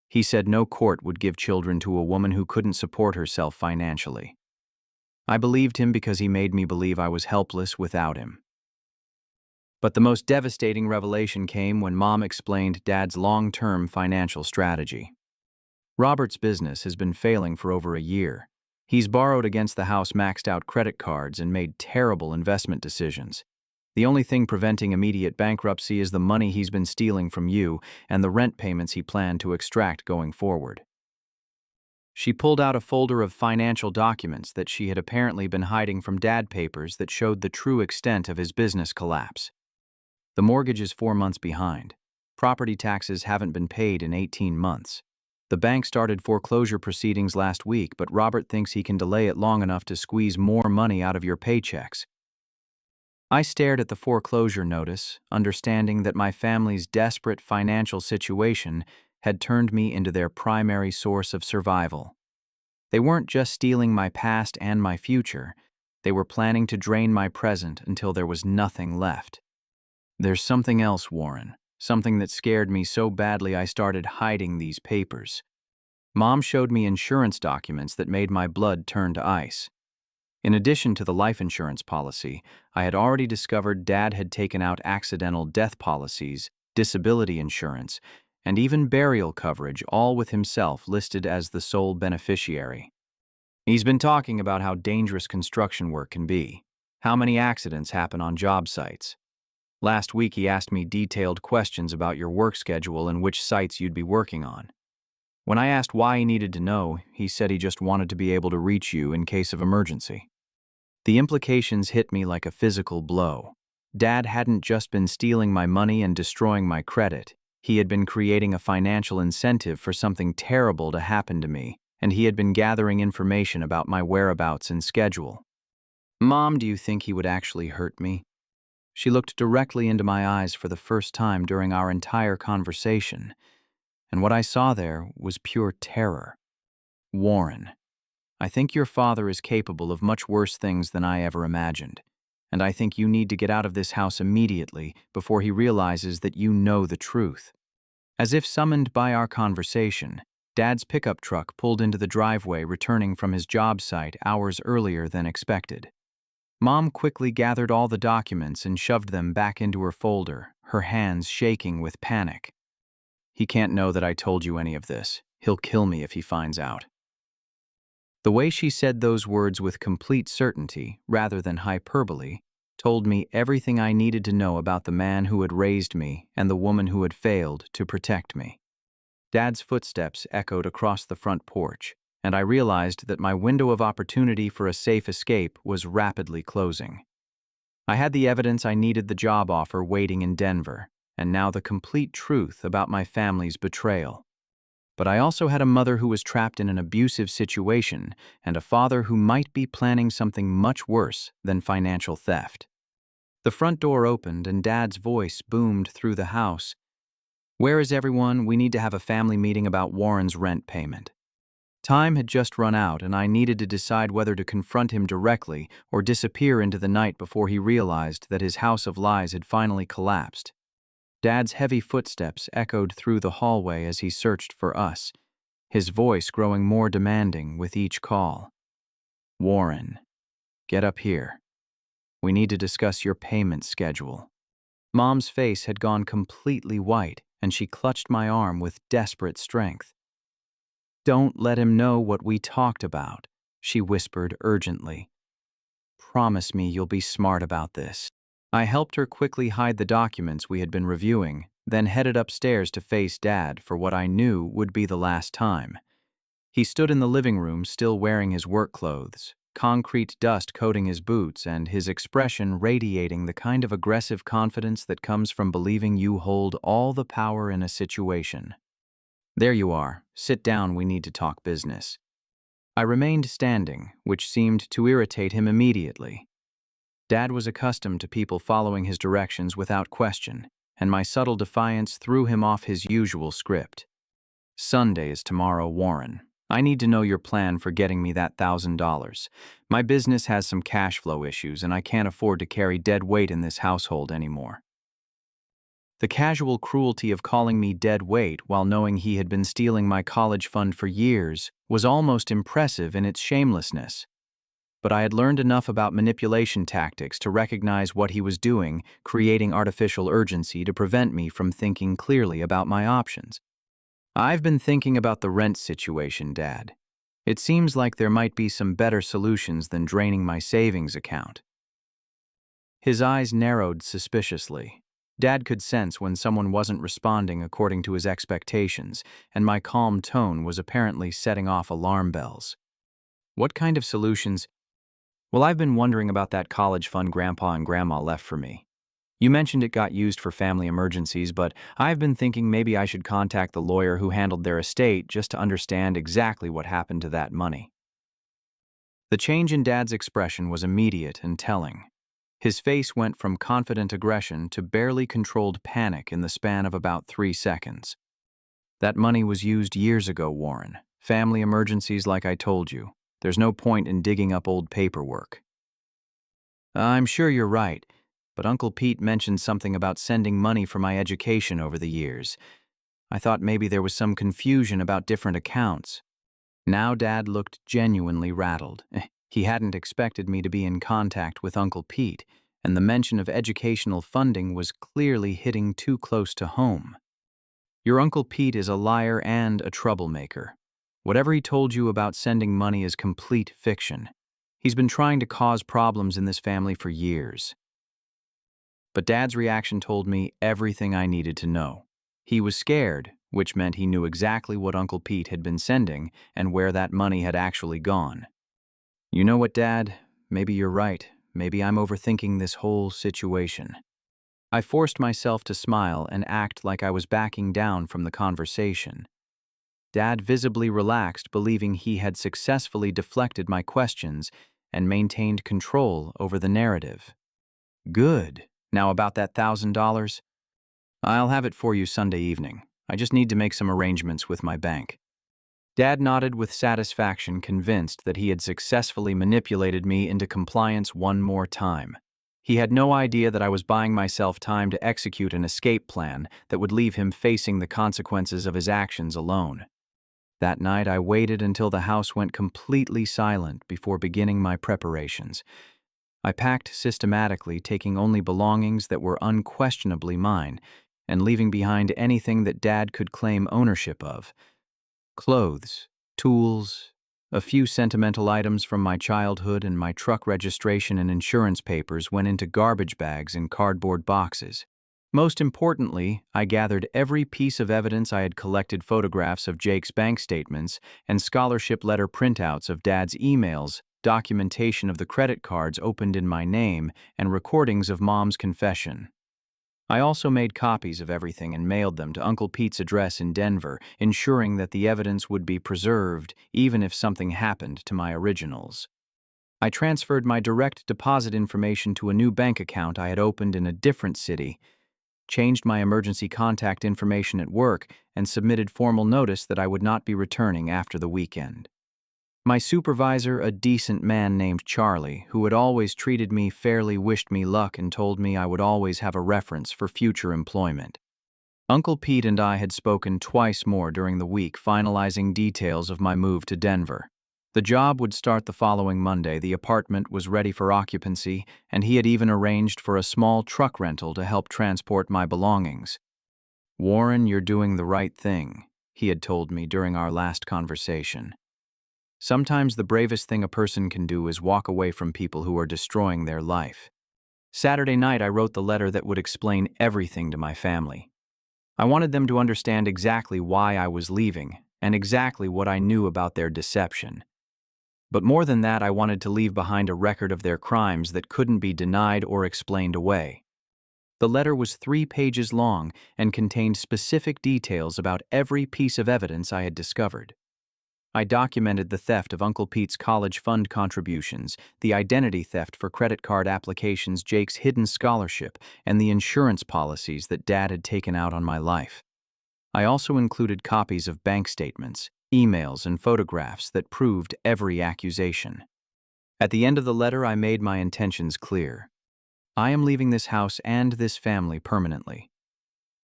Speaker 1: He said no court would give children to a woman who couldn't support herself financially. I believed him because he made me believe I was helpless without him. But the most devastating revelation came when Mom explained Dad's long-term financial strategy. Robert's business has been failing for over a year. He's borrowed against the house maxed-out credit cards and made terrible investment decisions. The only thing preventing immediate bankruptcy is the money he's been stealing from you and the rent payments he planned to extract going forward. She pulled out a folder of financial documents that she had apparently been hiding from Dad, papers that showed the true extent of his business collapse. The mortgage is 4 months behind. Property taxes haven't been paid in 18 months. The bank started foreclosure proceedings last week, but Robert thinks he can delay it long enough to squeeze more money out of your paychecks. I stared at the foreclosure notice, understanding that my family's desperate financial situation had turned me into their primary source of survival. They weren't just stealing my past and my future, they were planning to drain my present until there was nothing left. There's something else, Warren. Something that scared me so badly I started hiding these papers. Mom showed me insurance documents that made my blood turn to ice. In addition to the life insurance policy, I had already discovered Dad had taken out accidental death policies, disability insurance, and even burial coverage, all with himself listed as the sole beneficiary. He's been talking about how dangerous construction work can be, how many accidents happen on job sites. Last week he asked me detailed questions about your work schedule and which sites you'd be working on. When I asked why he needed to know, he said he just wanted to be able to reach you in case of emergency. The implications hit me like a physical blow. Dad hadn't just been stealing my money and destroying my credit. He had been creating a financial incentive for something terrible to happen to me, and he had been gathering information about my whereabouts and schedule. Mom, do you think he would actually hurt me? She looked directly into my eyes for the first time during our entire conversation, and what I saw there was pure terror. Warren, I think your father is capable of much worse things than I ever imagined, and I think you need to get out of this house immediately before he realizes that you know the truth. As if summoned by our conversation, Dad's pickup truck pulled into the driveway returning from his job site hours earlier than expected. Mom quickly gathered all the documents and shoved them back into her folder, her hands shaking with panic. He can't know that I told you any of this. He'll kill me if he finds out. The way she said those words with complete certainty, rather than hyperbole, told me everything I needed to know about the man who had raised me and the woman who had failed to protect me. Dad's footsteps echoed across the front porch, and I realized that my window of opportunity for a safe escape was rapidly closing. I had the evidence I needed, the job offer waiting in Denver, and now the complete truth about my family's betrayal. But I also had a mother who was trapped in an abusive situation and a father who might be planning something much worse than financial theft. The front door opened and Dad's voice boomed through the house. "Where is everyone? We need to have a family meeting about Warren's rent payment." Time had just run out, and I needed to decide whether to confront him directly or disappear into the night before he realized that his house of lies had finally collapsed. Dad's heavy footsteps echoed through the hallway as he searched for us, his voice growing more demanding with each call. "Warren, get up here. We need to discuss your payment schedule." Mom's face had gone completely white, and she clutched my arm with desperate strength. "Don't let him know what we talked about," she whispered urgently. "Promise me you'll be smart about this." I helped her quickly hide the documents we had been reviewing, then headed upstairs to face Dad for what I knew would be the last time. He stood in the living room, still wearing his work clothes, concrete dust coating his boots and his expression radiating the kind of aggressive confidence that comes from believing you hold all the power in a situation. "There you are. Sit down, we need to talk business." I remained standing, which seemed to irritate him immediately. Dad was accustomed to people following his directions without question, and my subtle defiance threw him off his usual script. "Sunday is tomorrow, Warren. I need to know your plan for getting me that $1,000. My business has some cash flow issues, and I can't afford to carry dead weight in this household anymore." The casual cruelty of calling me dead weight while knowing he had been stealing my college fund for years was almost impressive in its shamelessness. But I had learned enough about manipulation tactics to recognize what he was doing, creating artificial urgency to prevent me from thinking clearly about my options. "I've been thinking about the rent situation, Dad. It seems like there might be some better solutions than draining my savings account." His eyes narrowed suspiciously. Dad could sense when someone wasn't responding according to his expectations, and my calm tone was apparently setting off alarm bells. "What kind of solutions?" "Well, I've been wondering about that college fund Grandpa and Grandma left for me. You mentioned it got used for family emergencies, but I've been thinking maybe I should contact the lawyer who handled their estate just to understand exactly what happened to that money." The change in Dad's expression was immediate and telling. His face went from confident aggression to barely controlled panic in the span of about 3 seconds. "That money was used years ago, Warren. Family emergencies like I told you. There's no point in digging up old paperwork." "I'm sure you're right. But Uncle Pete mentioned something about sending money for my education over the years. I thought maybe there was some confusion about different accounts." Now Dad looked genuinely rattled. He hadn't expected me to be in contact with Uncle Pete, and the mention of educational funding was clearly hitting too close to home. "Your Uncle Pete is a liar and a troublemaker. Whatever he told you about sending money is complete fiction. He's been trying to cause problems in this family for years." But Dad's reaction told me everything I needed to know. He was scared, which meant he knew exactly what Uncle Pete had been sending and where that money had actually gone. "You know what, Dad? Maybe you're right. Maybe I'm overthinking this whole situation." I forced myself to smile and act like I was backing down from the conversation. Dad visibly relaxed, believing he had successfully deflected my questions and maintained control over the narrative. "Good. Now about that $1,000? I'll have it for you Sunday evening. I just need to make some arrangements with my bank." Dad nodded with satisfaction, convinced that he had successfully manipulated me into compliance one more time. He had no idea that I was buying myself time to execute an escape plan that would leave him facing the consequences of his actions alone. That night, I waited until the house went completely silent before beginning my preparations. I packed systematically, taking only belongings that were unquestionably mine, and leaving behind anything that Dad could claim ownership of. Clothes, tools, a few sentimental items from my childhood, and my truck registration and insurance papers went into garbage bags and cardboard boxes. Most importantly, I gathered every piece of evidence. I had collected photographs of Jake's bank statements and scholarship letter printouts of Dad's emails, documentation of the credit cards opened in my name, and recordings of Mom's confession. I also made copies of everything and mailed them to Uncle Pete's address in Denver, ensuring that the evidence would be preserved even if something happened to my originals. I transferred my direct deposit information to a new bank account I had opened in a different city, changed my emergency contact information at work, and submitted formal notice that I would not be returning after the weekend. My supervisor, a decent man named Charlie, who had always treated me fairly, wished me luck and told me I would always have a reference for future employment. Uncle Pete and I had spoken twice more during the week, finalizing details of my move to Denver. The job would start the following Monday, the apartment was ready for occupancy, and he had even arranged for a small truck rental to help transport my belongings. "Warren, you're doing the right thing," he had told me during our last conversation. "Sometimes the bravest thing a person can do is walk away from people who are destroying their life." Saturday night, I wrote the letter that would explain everything to my family. I wanted them to understand exactly why I was leaving and exactly what I knew about their deception. But more than that, I wanted to leave behind a record of their crimes that couldn't be denied or explained away. The letter was 3 pages long and contained specific details about every piece of evidence I had discovered. I documented the theft of Uncle Pete's college fund contributions, the identity theft for credit card applications, Jake's hidden scholarship, and the insurance policies that Dad had taken out on my life. I also included copies of bank statements, emails, and photographs that proved every accusation. At the end of the letter, I made my intentions clear. I am leaving this house and this family permanently.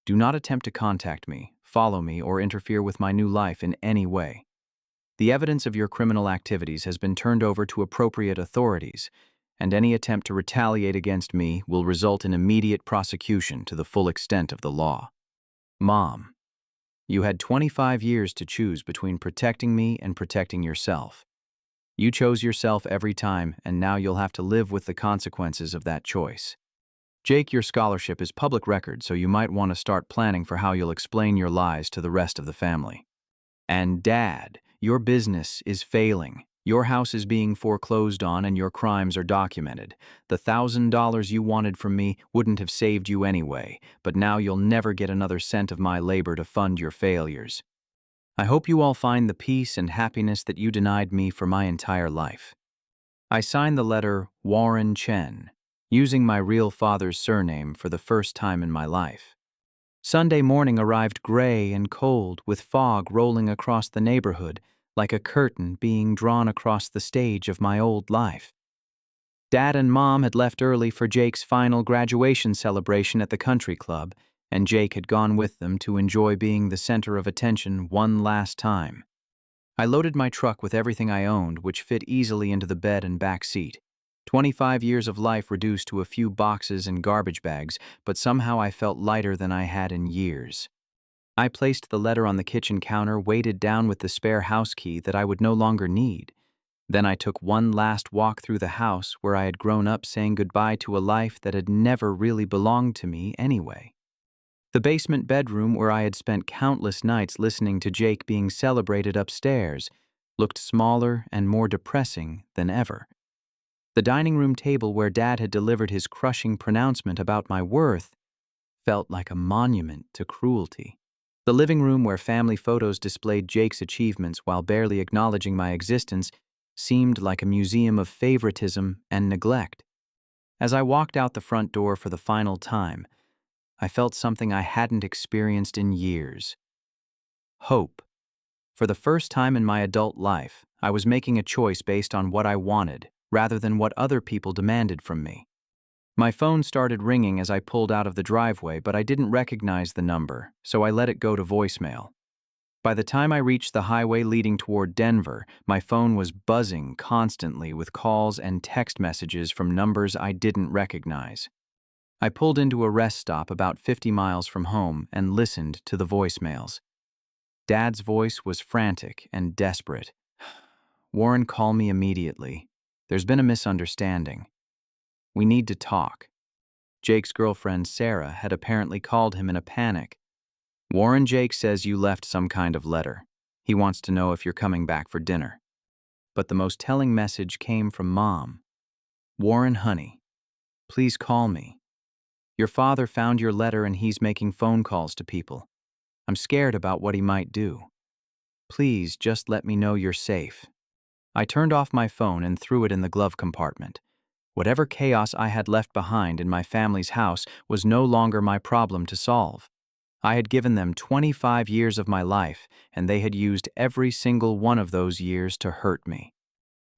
Speaker 1: Do not attempt to contact me, follow me, or interfere with my new life in any way. The evidence of your criminal activities has been turned over to appropriate authorities, and any attempt to retaliate against me will result in immediate prosecution to the full extent of the law. Mom, you had 25 years to choose between protecting me and protecting yourself. You chose yourself every time, and now you'll have to live with the consequences of that choice. Jake, your scholarship is public record, so you might want to start planning for how you'll explain your lies to the rest of the family. And Dad, your business is failing. Your house is being foreclosed on and your crimes are documented. The $1,000 you wanted from me wouldn't have saved you anyway, but now you'll never get another cent of my labor to fund your failures. I hope you all find the peace and happiness that you denied me for my entire life. I signed the letter Warren Chen, using my real father's surname for the first time in my life. Sunday morning arrived gray and cold, with fog rolling across the neighborhood like a curtain being drawn across the stage of my old life. Dad and Mom had left early for Jake's final graduation celebration at the country club, and Jake had gone with them to enjoy being the center of attention one last time. I loaded my truck with everything I owned, which fit easily into the bed and back seat. 25 years of life reduced to a few boxes and garbage bags, but somehow I felt lighter than I had in years. I placed the letter on the kitchen counter, weighted down with the spare house key that I would no longer need. Then I took one last walk through the house where I had grown up, saying goodbye to a life that had never really belonged to me anyway. The basement bedroom where I had spent countless nights listening to Jake being celebrated upstairs looked smaller and more depressing than ever. The dining room table where Dad had delivered his crushing pronouncement about my worth felt like a monument to cruelty. The living room where family photos displayed Jake's achievements while barely acknowledging my existence seemed like a museum of favoritism and neglect. As I walked out the front door for the final time, I felt something I hadn't experienced in years. Hope. For the first time in my adult life, I was making a choice based on what I wanted, rather than what other people demanded from me. My phone started ringing as I pulled out of the driveway, but I didn't recognize the number, so I let it go to voicemail. By the time I reached the highway leading toward Denver, my phone was buzzing constantly with calls and text messages from numbers I didn't recognize. I pulled into a rest stop about 50 miles from home and listened to the voicemails. Dad's voice was frantic and desperate. "Warren, call me immediately. There's been a misunderstanding. We need to talk." Jake's girlfriend, Sarah, had apparently called him in a panic. "Warren, Jake says you left some kind of letter. He wants to know if you're coming back for dinner." But the most telling message came from Mom. "Warren, honey, please call me. Your father found your letter and he's making phone calls to people. I'm scared about what he might do. Please just let me know you're safe." I turned off my phone and threw it in the glove compartment. Whatever chaos I had left behind in my family's house was no longer my problem to solve. I had given them 25 years of my life, and they had used every single one of those years to hurt me.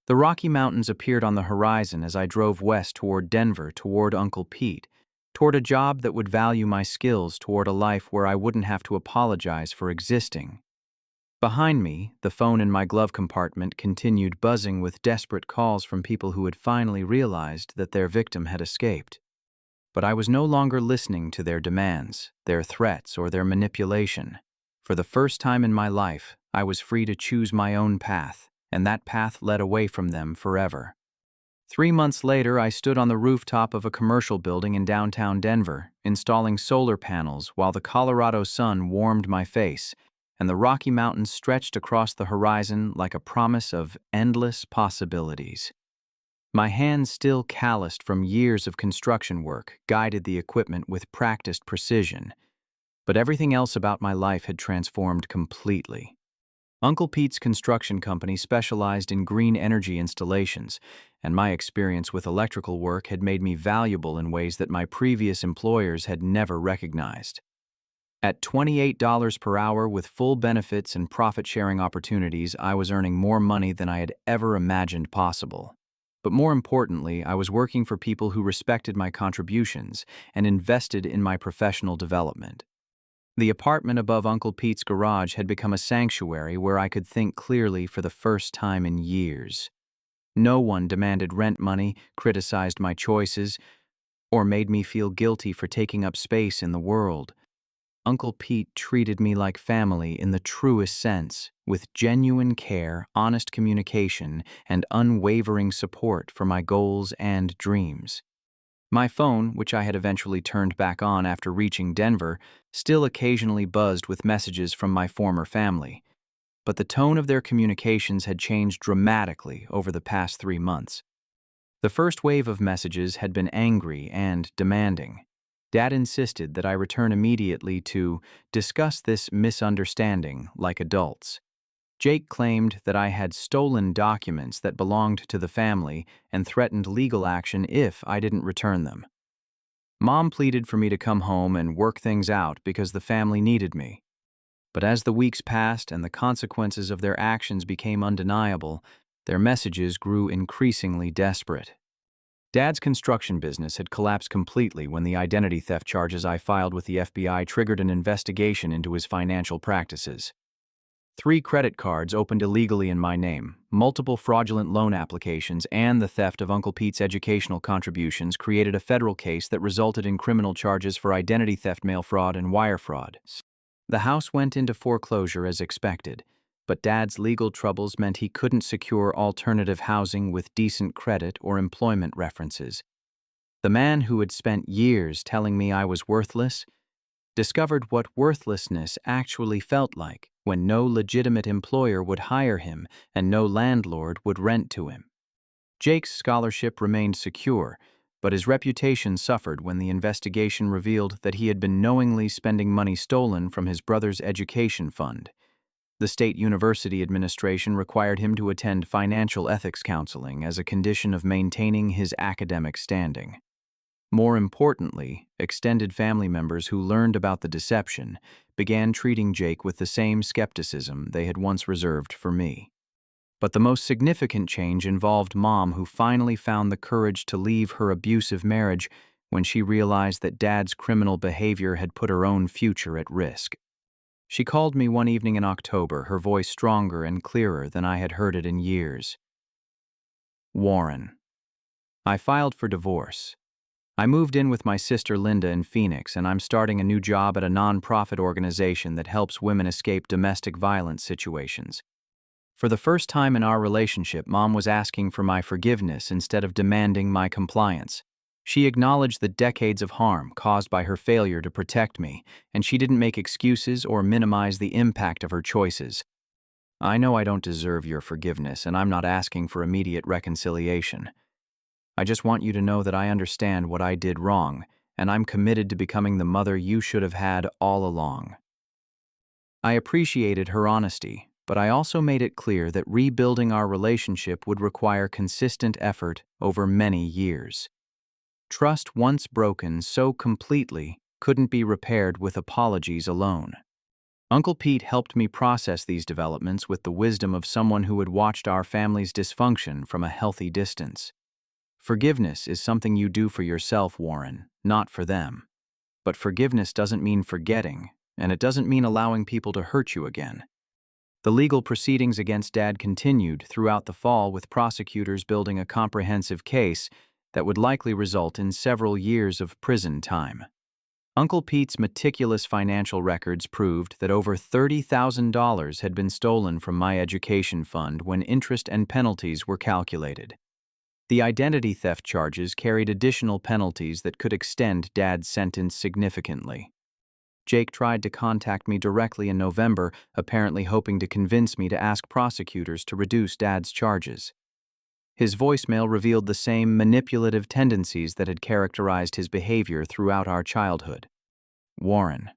Speaker 1: The Rocky Mountains appeared on the horizon as I drove west toward Denver, toward Uncle Pete, toward a job that would value my skills, toward a life where I wouldn't have to apologize for existing. Behind me, the phone in my glove compartment continued buzzing with desperate calls from people who had finally realized that their victim had escaped. But I was no longer listening to their demands, their threats, or their manipulation. For the first time in my life, I was free to choose my own path, and that path led away from them forever. 3 months later, I stood on the rooftop of a commercial building in downtown Denver, installing solar panels while the Colorado sun warmed my face, and the Rocky Mountains stretched across the horizon like a promise of endless possibilities. My hands, still calloused from years of construction work, guided the equipment with practiced precision, but everything else about my life had transformed completely. Uncle Pete's construction company specialized in green energy installations, and my experience with electrical work had made me valuable in ways that my previous employers had never recognized. At $28 per hour with full benefits and profit-sharing opportunities, I was earning more money than I had ever imagined possible. But more importantly, I was working for people who respected my contributions and invested in my professional development. The apartment above Uncle Pete's garage had become a sanctuary where I could think clearly for the first time in years. No one demanded rent money, criticized my choices, or made me feel guilty for taking up space in the world. Uncle Pete treated me like family in the truest sense, with genuine care, honest communication, and unwavering support for my goals and dreams. My phone, which I had eventually turned back on after reaching Denver, still occasionally buzzed with messages from my former family. But the tone of their communications had changed dramatically over the past 3 months. The first wave of messages had been angry and demanding. Dad insisted that I return immediately to discuss this misunderstanding like adults. Jake claimed that I had stolen documents that belonged to the family and threatened legal action if I didn't return them. Mom pleaded for me to come home and work things out because the family needed me. But as the weeks passed and the consequences of their actions became undeniable, their messages grew increasingly desperate. Dad's construction business had collapsed completely when the identity theft charges I filed with the FBI triggered an investigation into his financial practices. 3 credit cards opened illegally in my name, multiple fraudulent loan applications, and the theft of Uncle Pete's educational contributions created a federal case that resulted in criminal charges for identity theft, mail fraud, and wire fraud. The house went into foreclosure as expected, but Dad's legal troubles meant he couldn't secure alternative housing with decent credit or employment references. The man who had spent years telling me I was worthless discovered what worthlessness actually felt like when no legitimate employer would hire him and no landlord would rent to him. Jake's scholarship remained secure, but his reputation suffered when the investigation revealed that he had been knowingly spending money stolen from his brother's education fund. The state university administration required him to attend financial ethics counseling as a condition of maintaining his academic standing. More importantly, extended family members who learned about the deception began treating Jake with the same skepticism they had once reserved for me. But the most significant change involved Mom, who finally found the courage to leave her abusive marriage when she realized that Dad's criminal behavior had put her own future at risk. She called me one evening in October, her voice stronger and clearer than I had heard it in years. "Warren, I filed for divorce. I moved in with my sister Linda in Phoenix, and I'm starting a new job at a nonprofit organization that helps women escape domestic violence situations. For the first time in our relationship, Mom was asking for my forgiveness instead of demanding my compliance. She acknowledged the decades of harm caused by her failure to protect me, and she didn't make excuses or minimize the impact of her choices. I know I don't deserve your forgiveness, and I'm not asking for immediate reconciliation. I just want you to know that I understand what I did wrong, and I'm committed to becoming the mother you should have had all along." I appreciated her honesty, but I also made it clear that rebuilding our relationship would require consistent effort over many years. Trust once broken so completely couldn't be repaired with apologies alone. Uncle Pete helped me process these developments with the wisdom of someone who had watched our family's dysfunction from a healthy distance. Forgiveness is something you do for yourself, Warren, not for them. But forgiveness doesn't mean forgetting, and it doesn't mean allowing people to hurt you again. The legal proceedings against Dad continued throughout the fall, with prosecutors building a comprehensive case that would likely result in several years of prison time. Uncle Pete's meticulous financial records proved that over $30,000 had been stolen from my education fund when interest and penalties were calculated. The identity theft charges carried additional penalties that could extend Dad's sentence significantly. Jake tried to contact me directly in November, apparently hoping to convince me to ask prosecutors to reduce Dad's charges. His voicemail revealed the same manipulative tendencies that had characterized his behavior throughout our childhood. Warren,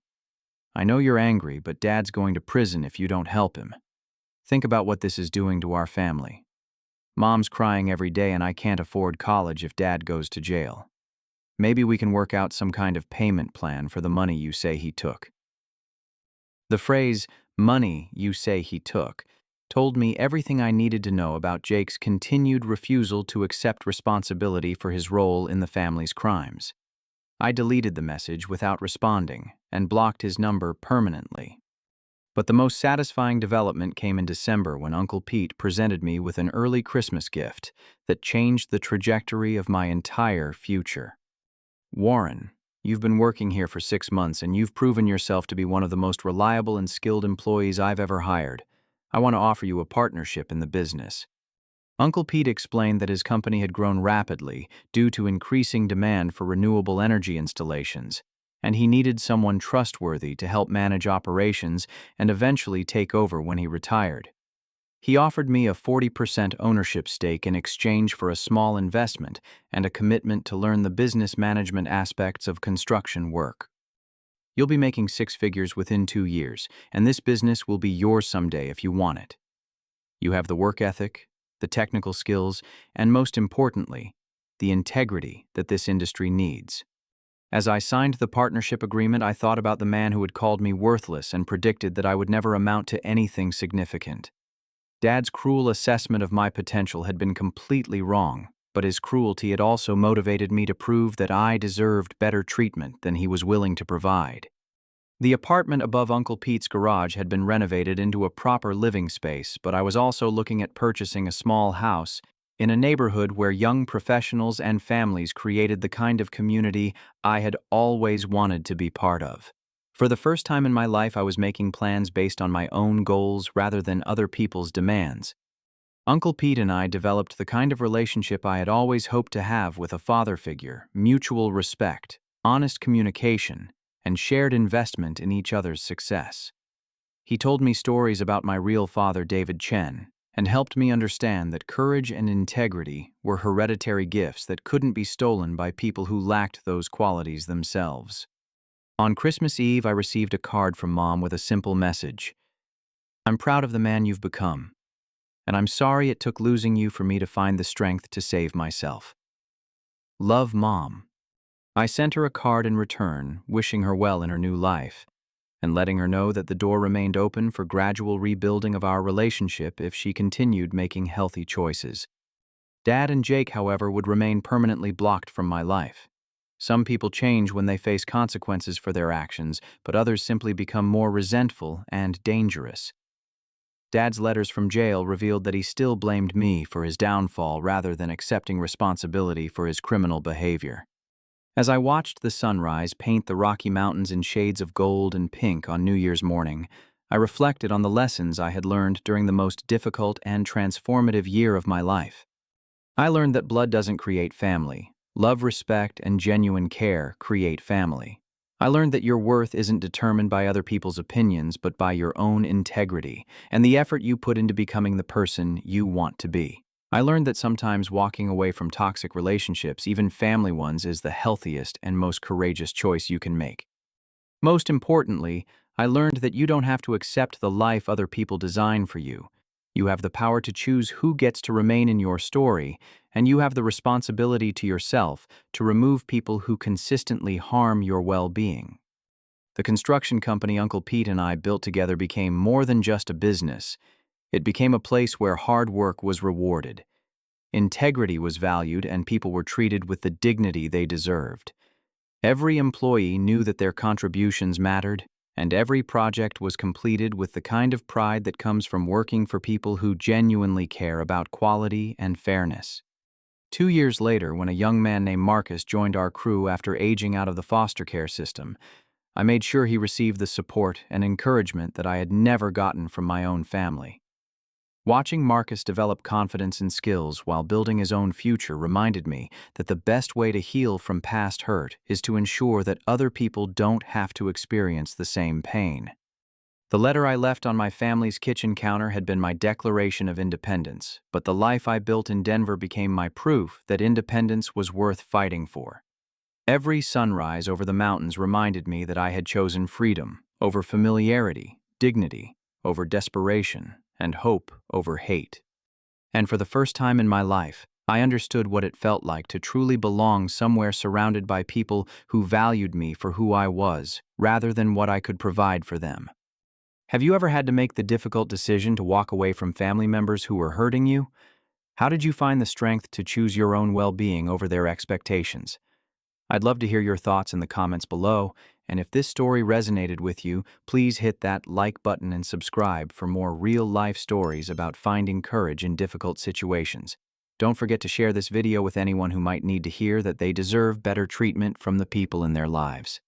Speaker 1: I know you're angry, but Dad's going to prison if you don't help him. Think about what this is doing to our family. Mom's crying every day and I can't afford college if Dad goes to jail. Maybe we can work out some kind of payment plan for the money you say he took. The phrase, money you say he took, told me everything I needed to know about Jake's continued refusal to accept responsibility for his role in the family's crimes. I deleted the message without responding and blocked his number permanently. But the most satisfying development came in December when Uncle Pete presented me with an early Christmas gift that changed the trajectory of my entire future. Warren, you've been working here for 6 months and you've proven yourself to be one of the most reliable and skilled employees I've ever hired. I want to offer you a partnership in the business. Uncle Pete explained that his company had grown rapidly due to increasing demand for renewable energy installations, and he needed someone trustworthy to help manage operations and eventually take over when he retired. He offered me a 40% ownership stake in exchange for a small investment and a commitment to learn the business management aspects of construction work. You'll be making 6 figures within 2 years, and this business will be yours someday if you want it. You have the work ethic, the technical skills, and most importantly, the integrity that this industry needs. As I signed the partnership agreement, I thought about the man who had called me worthless and predicted that I would never amount to anything significant. Dad's cruel assessment of my potential had been completely wrong, but his cruelty had also motivated me to prove that I deserved better treatment than he was willing to provide. The apartment above Uncle Pete's garage had been renovated into a proper living space, but I was also looking at purchasing a small house in a neighborhood where young professionals and families created the kind of community I had always wanted to be part of. For the first time in my life, I was making plans based on my own goals rather than other people's demands. Uncle Pete and I developed the kind of relationship I had always hoped to have with a father figure: mutual respect, honest communication, and shared investment in each other's success. He told me stories about my real father, David Chen, and helped me understand that courage and integrity were hereditary gifts that couldn't be stolen by people who lacked those qualities themselves. On Christmas Eve, I received a card from Mom with a simple message. I'm proud of the man you've become, and I'm sorry it took losing you for me to find the strength to save myself. Love, Mom. I sent her a card in return, wishing her well in her new life, and letting her know that the door remained open for gradual rebuilding of our relationship if she continued making healthy choices. Dad and Jake, however, would remain permanently blocked from my life. Some people change when they face consequences for their actions, but others simply become more resentful and dangerous. Dad's letters from jail revealed that he still blamed me for his downfall rather than accepting responsibility for his criminal behavior. As I watched the sunrise paint the Rocky Mountains in shades of gold and pink on New Year's morning, I reflected on the lessons I had learned during the most difficult and transformative year of my life. I learned that blood doesn't create family. Love, respect, and genuine care create family. I learned that your worth isn't determined by other people's opinions, but by your own integrity and the effort you put into becoming the person you want to be. I learned that sometimes walking away from toxic relationships, even family ones, is the healthiest and most courageous choice you can make. Most importantly, I learned that you don't have to accept the life other people design for you. You have the power to choose who gets to remain in your story, and you have the responsibility to yourself to remove people who consistently harm your well-being. The construction company Uncle Pete and I built together became more than just a business. It became a place where hard work was rewarded. Integrity was valued, and people were treated with the dignity they deserved. Every employee knew that their contributions mattered, and every project was completed with the kind of pride that comes from working for people who genuinely care about quality and fairness. 2 years later, when a young man named Marcus joined our crew after aging out of the foster care system, I made sure he received the support and encouragement that I had never gotten from my own family. Watching Marcus develop confidence and skills while building his own future reminded me that the best way to heal from past hurt is to ensure that other people don't have to experience the same pain. The letter I left on my family's kitchen counter had been my declaration of independence, but the life I built in Denver became my proof that independence was worth fighting for. Every sunrise over the mountains reminded me that I had chosen freedom over familiarity, dignity over desperation, and hope over hate. And for the first time in my life, I understood what it felt like to truly belong somewhere surrounded by people who valued me for who I was, rather than what I could provide for them. Have you ever had to make the difficult decision to walk away from family members who were hurting you? How did you find the strength to choose your own well-being over their expectations? I'd love to hear your thoughts in the comments below, and if this story resonated with you, please hit that like button and subscribe for more real-life stories about finding courage in difficult situations. Don't forget to share this video with anyone who might need to hear that they deserve better treatment from the people in their lives.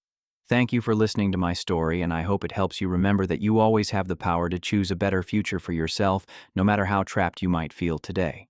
Speaker 1: Thank you for listening to my story, and I hope it helps you remember that you always have the power to choose a better future for yourself, no matter how trapped you might feel today.